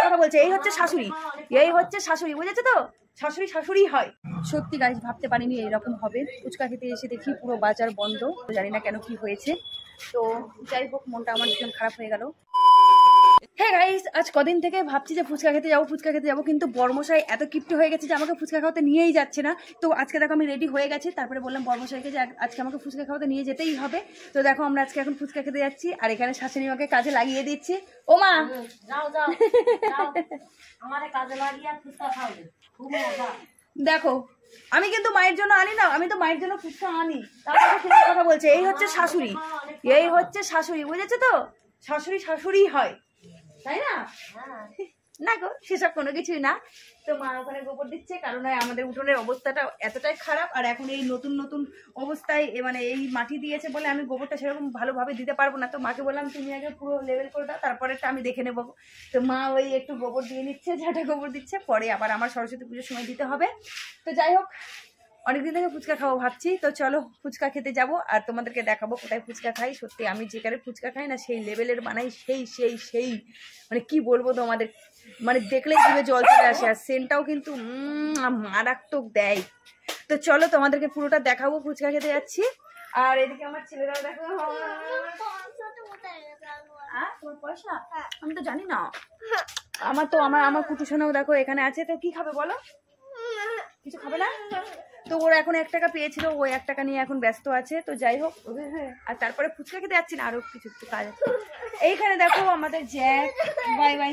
কথা বলছে এই হচ্ছে শাশুড়ি, এই হচ্ছে শাশুড়ি, বুঝেছো তো? শাশুড়ি শাশুড়ি হয়। সত্যি গাইস ভাবতে পারিনি এরকম হবে। ফুচকা খেতে এসে দেখি পুরো বাজার বন্ধ, জানি না কেন কি হয়েছে। তো যাই হোক মনটা আমার ভীষণ খারাপ হয়ে গেল। হ্যাঁ গাইস, আজ কদিন থেকে ভাবছি যে ফুচকা খেতে যাবো, কিন্তু বর্মশাই এত কিপ্টে হয়ে গেছে যে আমাকে ফুচকা খাওয়াতে নিয়েই যাচ্ছে না। তো আজকে দেখো আমি রেডি হয়ে গেছি, তারপরে বললাম বর্মশাইকে যে আজকে আমাকে ফুচকা খাওয়াতে নিয়ে যেতেই হবে। তো দেখো আমরা আজকে এখন ফুচকা খেতে যাচ্ছি, আর এখানে শাশুড়ি মাকে কাজে লাগিয়ে দিচ্ছি। ও মা যাও যাও আমারে কাজে লাগিয়ে ফুচকা খাওয়াবে, খুব মজা। দেখো আমি কিন্তু মায়ের জন্য আনি না, আমি তো মায়ের জন্য ফুচকা আনি। তারপরে কথা বলছে এই হচ্ছে শাশুড়ি, এই হচ্ছে শাশুড়ি, বুঝেছো তো? শাশুড়ি শাশুড়ি হয়, তাই না? না গো সেসব কোনো কিছুই না। তো মা ওখানে গোবর দিচ্ছে, কারণ আমাদের উঠোনের অবস্থাটা এতটাই খারাপ, আর এখন এই নতুন নতুন অবস্থায় মানে এই মাটি দিয়েছে বলে আমি গোবরটা সেরকম ভালোভাবে দিতে পারবো না। তো মাকে বললাম তুমি আগে পুরো লেভেল করে দাও, তারপরেটা আমি দেখে নেবো। তো মা ওই একটু গোবর দিয়ে নিচ্ছে, ঝাঁটা গোবর দিচ্ছে, পরে আবার আমার সরস্বতী পুজোর সময় দিতে হবে। তো যাই হোক অনেকদিন থেকে ফুচকা খাবো ভাবছি, তো চলো ফুচকা খেতে যাব আর তোমাদেরকে দেখাবো কোথায় ফুচকা খাই। সত্যি আমি যেখানে ফুচকা খাই না সেই লেভেলের বানাই, সেই মানে কি বলবো তোমাদের, মানে দেখলেই জিভে জল চলে আসে, আর সেন্টটাও কিন্তু মারাত্মক দেয়। তো চলো তোমাদেরকে পুরোটা দেখাবো, ফুচকা খেতে যাচ্ছি। আর এদিকে আমার ছেলেরাও দেখো। তোমার পয়সা আমি তো জানি না, আমার কুটুসোনাও দেখো এখানে আছে। তো কি খাবে বলো? কিছু খাবে না? তো ওর এখন 1 টাকা পেয়েছিল, ওই 1 টাকা নিয়ে এখন ব্যস্ত আছে। তো যাই হোক, আর তারপরে ফুচকা খেতে যাচ্ছি না, আরো কিছু কাজ আছে। এইখানে দেখো আমাদের জ্যাক, বাই বাই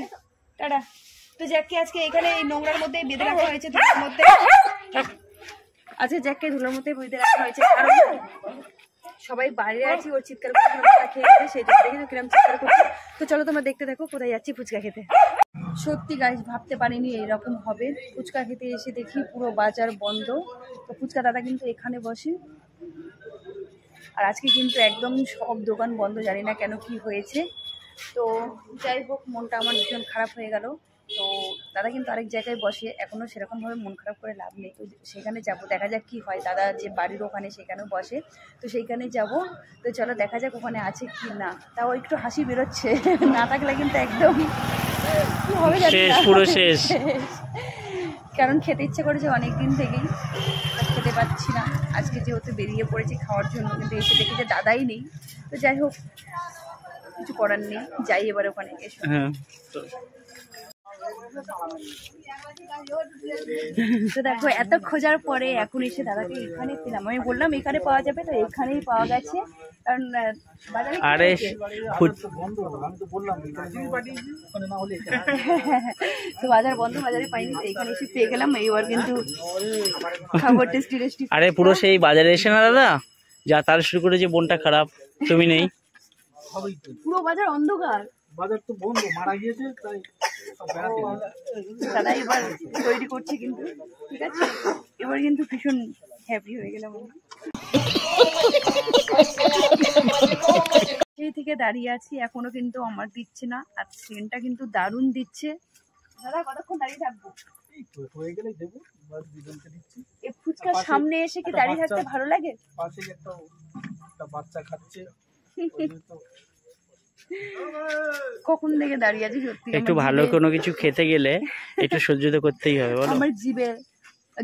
টাটা। তো জ্যাককে আজকে এখানে এই নোংরার মধ্যে বেঁধে রাখা হয়েছে, ধুলার মধ্যে আজকে জ্যাককে ধুলার মধ্যে বেঁধে রাখা হয়েছে, কারণ সবাই বাইরে আছি, ওর চিৎকার করে খেয়েছে, সেই জন্য দেখে কিরম চিৎকার করছে। তো চলো তোমরা দেখতে দেখো কোথায় যাচ্ছি ফুচকা খেতে। সত্যি গাইস ভাবতে পারিনি এরকম হবে। ফুচকা খেতে এসে দেখি পুরো বাজার বন্ধ। তো ফুচকা দাদা কিন্তু এখানে বসে, আর আজকে কিন্তু একদম সব দোকান বন্ধ, জানি না কেন কি হয়েছে। তো যাই হোক মনটা আমার ভীষণ খারাপ হয়ে গেল। তো দাদা কিন্তু আরেক জায়গায় বসে, এখনও সেরকমভাবে মন খারাপ করে লাভ নেই। তো সেখানে যাব, দেখা যাক কি হয়। দাদা যে বাড়ির ওখানে সেখানেও বসে, তো সেইখানে যাব। তো চলো দেখা যাক ওখানে আছে কি না। তাও একটু হাসি বেরোচ্ছে, না থাকলে কিন্তু একদম কি হবে পুরো শেষ। কারণ খেতে ইচ্ছে করেছে অনেকদিন থেকেই, খেতে পাচ্ছি না। আজকে যেহেতু বেরিয়ে পড়েছি খাওয়ার জন্য, কিন্তু এসে দেখি যে দাদাই নেই। তো যাই হোক কিছু করার নেই, যাই এবার ওখানে এসে। তো দেখো এত খোঁজার পরে এখন এসে দাদাকে এখানে পেলাম। আমি বললাম এখানে পাওয়া যাবে, তো এখানেই পাওয়া গেছে। কারণ বাজারে তো বাজার বন্ধ, বাজারে পাইনি, তো এখানে এসে পেয়ে গেলাম। এইবার কিন্তু খাবার টেস্টি টেস্টি। আরে পুরো সেই বাজারে এসে না দাদা যা তার শুরু করেছে, বোনটা খারাপ, তুমি নেই, পুরো বাজার অন্ধকার, বাজার তো বন্ধ, মারা গিয়েছে তাই দাদা এবার তৈরি করছে কিন্তু ঠিক আছে। এবার কিন্তু ভীষণ হ্যাপি হয়ে গেলাম। সেই থেকে দাঁড়িয়ে আছি, এখনো কিন্তু আমার দিচ্ছে না, আর ট্রেনটা কিন্তু দারুণ দিচ্ছে। দাদা কতক্ষণ দাঁড়িয়ে থাকবো? হয়ে গেলেই দেবো, বাস দুজনকে দিচ্ছি। এই ফুচকার সামনে এসে কি দাঁড়িয়ে থাকতে ভালো লাগে? পাশে একটা বাচ্চা খাচ্ছে, কখন থেকে দাঁড়িয়ে আছি সত্যি। একটু ভালো কোনো কিছু খেতে গেলে একটু সহ্য তো করতেই হবে বলো। আমার জিভে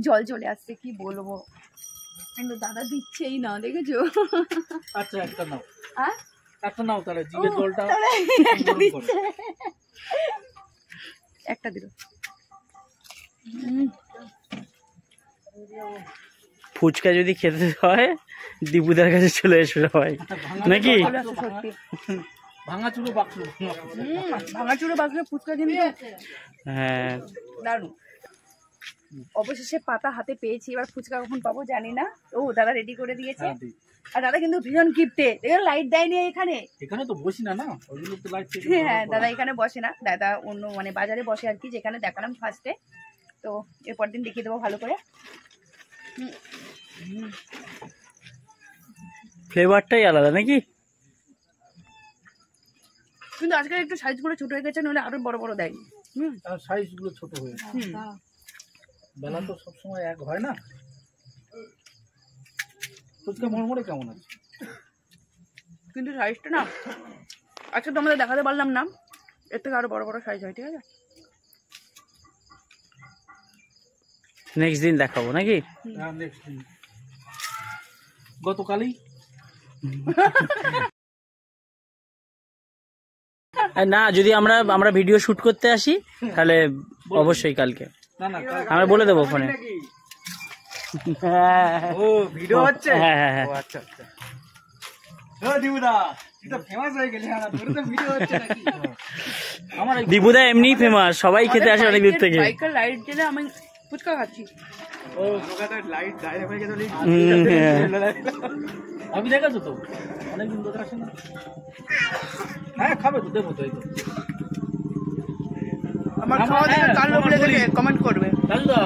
জল চলে আসছে, কি বলবো, কিন্তু দাদা দিচ্ছেই না, দেখেছো? আচ্ছা একটা নাও, একটা নাও, তাহলে জিভে জলটা একটা দিল। ফুচকা যদি খেতে হয় দীপুদার কাছে চলে এসো সবাই, নাকি? ভাঙাচুরো বাক্স, ভাঙাচুরো বাক্সের ফুচকা কিন্তু হ্যাঁ দারুণ। অবশেষে পাতা হাতে পেয়েছি, এবার ফুচকা কখন পাবো জানি না। ও দাদা রেডি করে দিয়েছে, আর দাদা কিন্তু ভীষণ গিফটে, লাইট দেয়নি এখানে, এখানে তো বসি না, না ওইগুলো তো লাইট। হ্যাঁ দাদা এখানে বসে না, দাদা অন্য মানে বাজারে বসে আর কি, যেখানে দেখালাম ফার্স্টে। তো এরপর দিন দেখিয়ে দেবো ভালো করে। ফ্লেভারটাই আলাদা নাকি? কিন্তু আজকাল একটু সাইজগুলো ছোট হয়ে গেছে, নইলে আরো বড় বড় দেয়। সাইজগুলো ছোট হয়ে গেছে, বেলা তো সবসময় এক হয় না। ফুচকা মরমরে কেমন আছে? কিন্তু সাইজটা না আজকে তোমাদের দেখাতে পারলাম না, এর থেকে আরো বড় বড় সাইজ হয়, ঠিক আছে? নেক্সট দিন দেখাবো নাকি? হ্যাঁ, next দিন। গতকালই না, যদি আমরা ভিডিও শুট করতে আসি তাহলে অবশ্যই কালকে না না আমরা বলে দেবো ফোনে। ও ভিডিও হচ্ছে। হ্যাঁ হ্যাঁ হ্যাঁ। ও আচ্ছা আচ্ছা। ও দিবুদা, তুই তো ফেমাস হয়ে গেলি। হ্যাঁ, তোর তো ভিডিও হচ্ছে নাকি? আমার দীপুদা এমনি ফেমাস, সবাই খেতে আসে অনেক দূর থেকে। বাইকের লাইট জেলে আমি ফুচকা খাচ্ছি। ও দোকানটা লাইট ডাইরেক্ট হয়ে গেল। হ্যাঁ। আমি দেখাচ্ছ তো অনেকদিন দোকান আসে না। হ্যাঁ খাবে তো, দেবো তো। এই তো আমার খাওয়া দেখে কাল লোক লেগে কমেন্ট করবে। দাদা